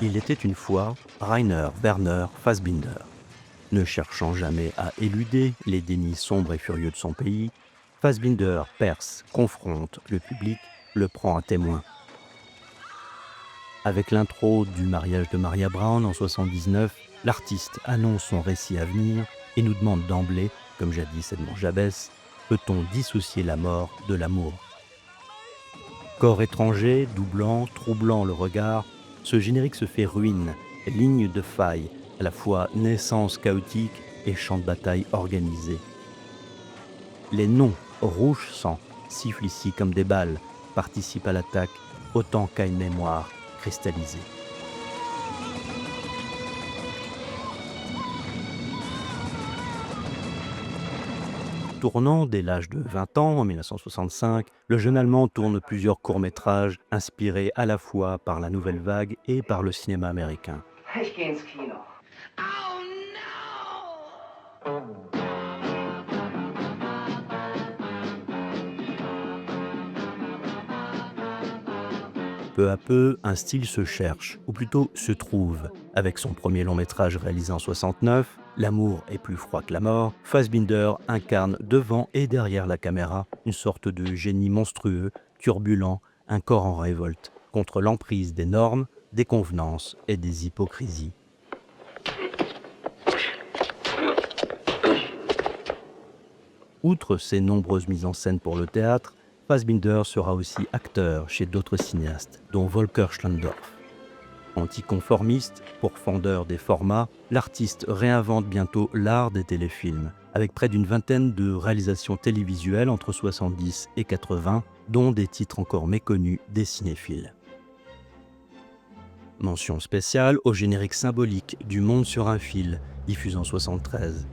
Il était une fois Rainer Werner Fassbinder. Ne cherchant jamais à éluder les dénis sombres et furieux de son pays, Fassbinder perce, confronte le public, le prend à témoin. Avec l'intro du mariage de Maria Braun en 1979, l'artiste annonce son récit à venir et nous demande d'emblée, comme jadis Edmond Jabès, peut-on dissocier la mort de l'amour ? Corps étranger, doublant, troublant le regard, ce générique se fait ruine, ligne de faille, à la fois naissance chaotique et champ de bataille organisé. Les noms, rouge sang, sifflent ici comme des balles, participent à l'attaque autant qu'à une mémoire cristallisée. Tournant dès l'âge de 20 ans, en 1965, le jeune Allemand tourne plusieurs courts-métrages inspirés à la fois par la Nouvelle Vague et par le cinéma américain. Ich geh ins Kino. Oh no! Peu à peu, un style se cherche, ou plutôt se trouve. Avec son premier long-métrage réalisé en 1969, L'amour est plus froid que la mort, Fassbinder incarne devant et derrière la caméra une sorte de génie monstrueux, turbulent, un corps en révolte, contre l'emprise des normes, des convenances et des hypocrisies. Outre ses nombreuses mises en scène pour le théâtre, Fassbinder sera aussi acteur chez d'autres cinéastes, dont Volker Schlöndorff. Anticonformiste, pourfendeur des formats, l'artiste réinvente bientôt l'art des téléfilms, avec près d'une vingtaine de réalisations télévisuelles entre 70 et 80, dont des titres encore méconnus des cinéphiles. Mention spéciale au générique symbolique du Monde sur un fil, diffusé en 1973.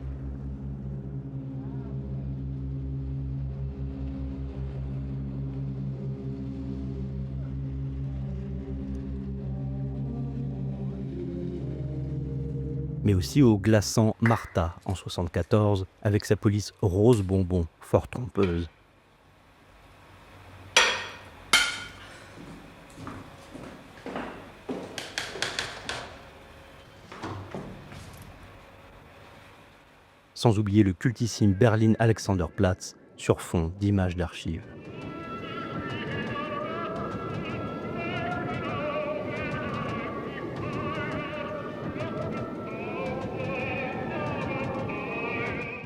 Mais aussi au glaçant Martha en 1974, avec sa police rose bonbon, fort trompeuse. Sans oublier le cultissime Berlin Alexanderplatz sur fond d'images d'archives.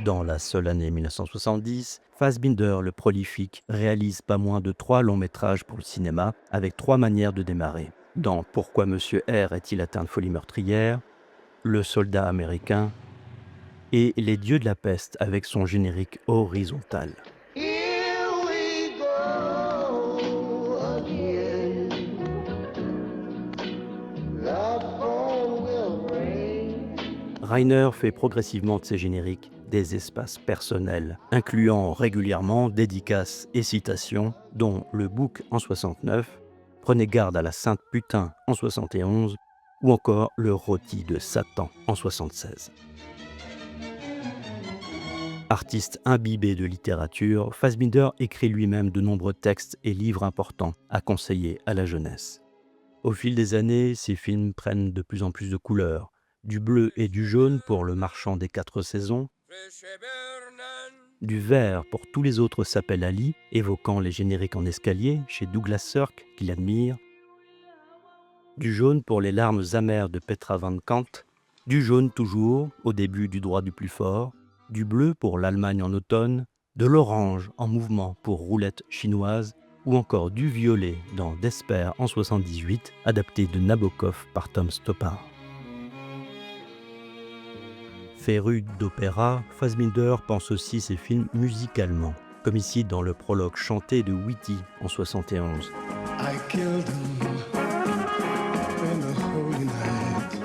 Dans la seule année 1970, Fassbinder, le prolifique, réalise pas moins de 3 longs métrages pour le cinéma, avec 3 manières de démarrer. Dans Pourquoi Monsieur R est-il atteint de folie meurtrière, Le soldat américain et Les dieux de la peste avec son générique horizontal. Here we go again. The phone will ring. Rainer fait progressivement de ses génériques des espaces personnels, incluant régulièrement dédicaces et citations, dont Le Bouc en 69, Prenez garde à la Sainte Putain en 71, ou encore Le rôti de Satan en 76. Artiste imbibé de littérature, Fassbinder écrit lui-même de nombreux textes et livres importants à conseiller à la jeunesse. Au fil des années, ses films prennent de plus en plus de couleurs, du bleu et du jaune pour Le Marchand des 4 saisons, du vert pour Tous les autres s'appellent Ali, évoquant les génériques en escalier chez Douglas Sirk, qu'il admire, du jaune pour Les larmes amères de Petra Van Kant, du jaune toujours, au début du droit du plus fort, du bleu pour L'Allemagne en automne, de l'orange en mouvement pour Roulette chinoise, ou encore du violet dans Despair en 78, adapté de Nabokov par Tom Stoppard. Féru d'opéra, Fassbinder pense aussi ses films musicalement, comme ici dans le prologue chanté de Whitty en 71. I killed him in the holy night.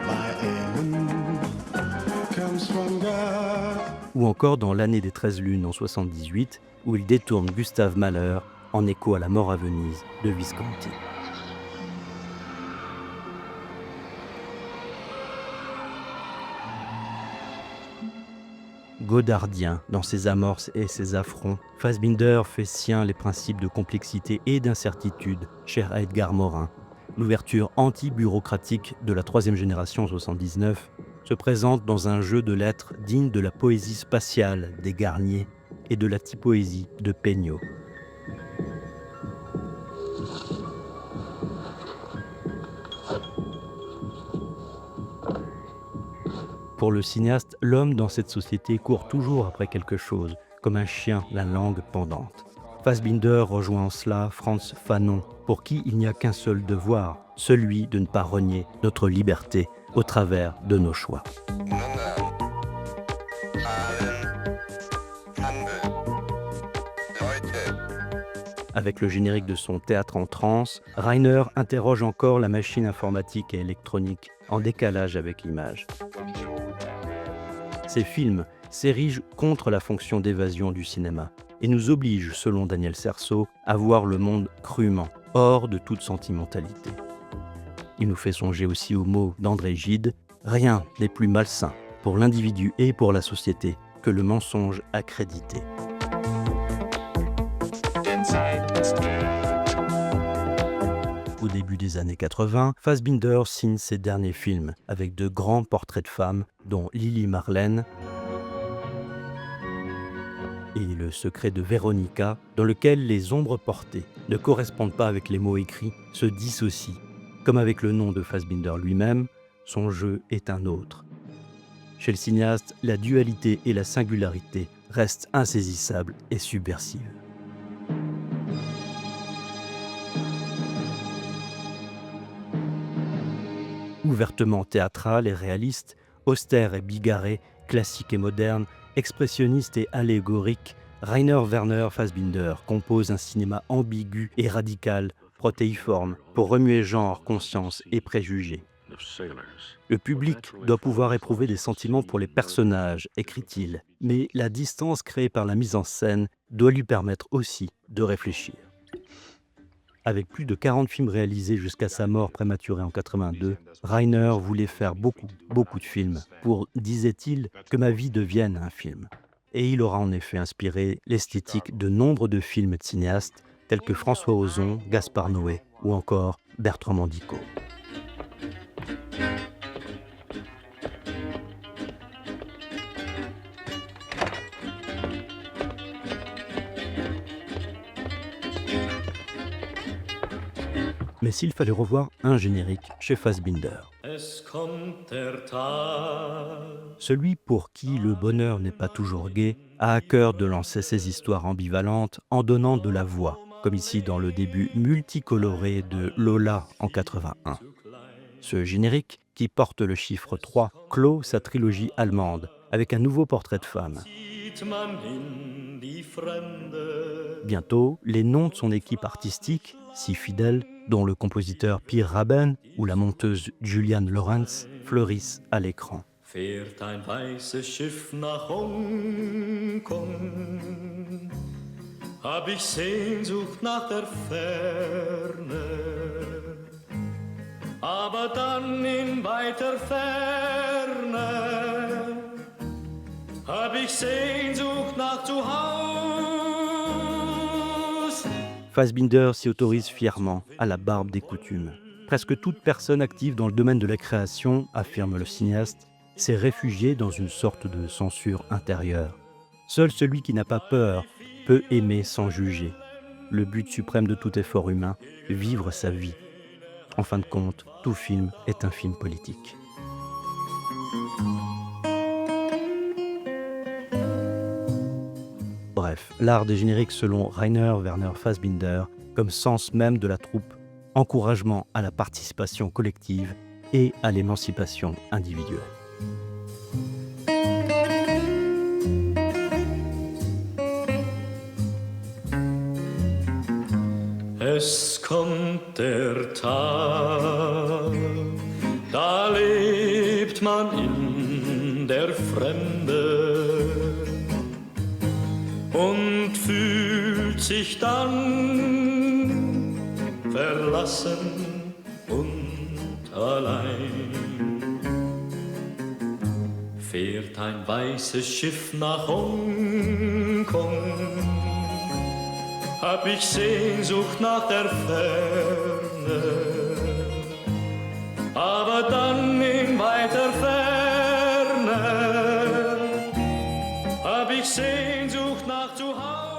My end comes from God. Ou encore dans L'année des 13 lunes en 78, où il détourne Gustave Mahler en écho à La mort à Venise de Visconti. Godardien dans ses amorces et ses affronts, Fassbinder fait sien les principes de complexité et d'incertitude chers à Edgar Morin, L'ouverture anti-bureaucratique de la troisième génération en 79 se présente dans un jeu de lettres digne de la poésie spatiale des Garnier et de la typoésie de Peignot. Pour le cinéaste, l'homme dans cette société court toujours après quelque chose, comme un chien la langue pendante. Fassbinder rejoint en cela Frantz Fanon, pour qui il n'y a qu'un seul devoir, celui de ne pas renier notre liberté au travers de nos choix. Avec le générique de son théâtre en transe, Reiner interroge encore la machine informatique et électronique, en décalage avec l'image. Ces films s'érigent contre la fonction d'évasion du cinéma et nous obligent, selon Daniel Cerceau, à voir le monde crûment, hors de toute sentimentalité. Il nous fait songer aussi aux mots d'André Gide « Rien n'est plus malsain pour l'individu et pour la société que le mensonge accrédité ». Au début des années 80, Fassbinder signe ses derniers films avec de grands portraits de femmes, dont Lili Marlène et Le secret de Véronica, dans lequel les ombres portées ne correspondent pas avec les mots écrits, se dissocient. Comme avec le nom de Fassbinder lui-même, son jeu est un autre. Chez le cinéaste, la dualité et la singularité restent insaisissables et subversives. Ouvertement théâtral et réaliste, austère et bigarré, classique et moderne, expressionniste et allégorique, Rainer Werner Fassbinder compose un cinéma ambigu et radical, protéiforme, pour remuer genre, conscience et préjugés. Le public doit pouvoir éprouver des sentiments pour les personnages, écrit-il, mais la distance créée par la mise en scène doit lui permettre aussi de réfléchir. Avec plus de 40 films réalisés jusqu'à sa mort prématurée en 82, Reiner voulait faire beaucoup de films pour, disait-il, que ma vie devienne un film. Et il aura en effet inspiré l'esthétique de nombre de films de cinéastes tels que François Ozon, Gaspard Noé ou encore Bertrand Mandico. Mais s'il fallait revoir un générique chez Fassbinder, celui pour qui le bonheur n'est pas toujours gai a à cœur de lancer ses histoires ambivalentes en donnant de la voix, comme ici dans le début multicoloré de Lola en 81. Ce générique, qui porte le chiffre 3, clôt sa trilogie allemande avec un nouveau portrait de femme. Bientôt, les noms de son équipe artistique, si fidèle, dont le compositeur Pierre Rabin ou la monteuse Juliane Lorenz, fleurissent à l'écran. Fährt ein weißes Schiff nach Hongkong, hab ich Sehnsucht nach der Ferne, aber dann in weiter Ferne, hab ich Sehnsucht nach zu Haus. Fassbinder s'y autorise fièrement à la barbe des coutumes. Presque toute personne active dans le domaine de la création, affirme le cinéaste, s'est réfugié dans une sorte de censure intérieure. Seul celui qui n'a pas peur peut aimer sans juger. Le but suprême de tout effort humain, vivre sa vie. En fin de compte, tout film est un film politique. Bref, l'art des génériques selon Rainer Werner Fassbinder comme sens même de la troupe, encouragement à la participation collective et à l'émancipation individuelle. Es kommt der Tag, da lebt man in der Fremde und fühlt sich dann verlassen und allein. Fährt ein weißes Schiff nach Hongkong, hab ich Sehnsucht nach der Ferne, aber dann in weiter Ferne hab ich Sehnsucht nach zu Hause.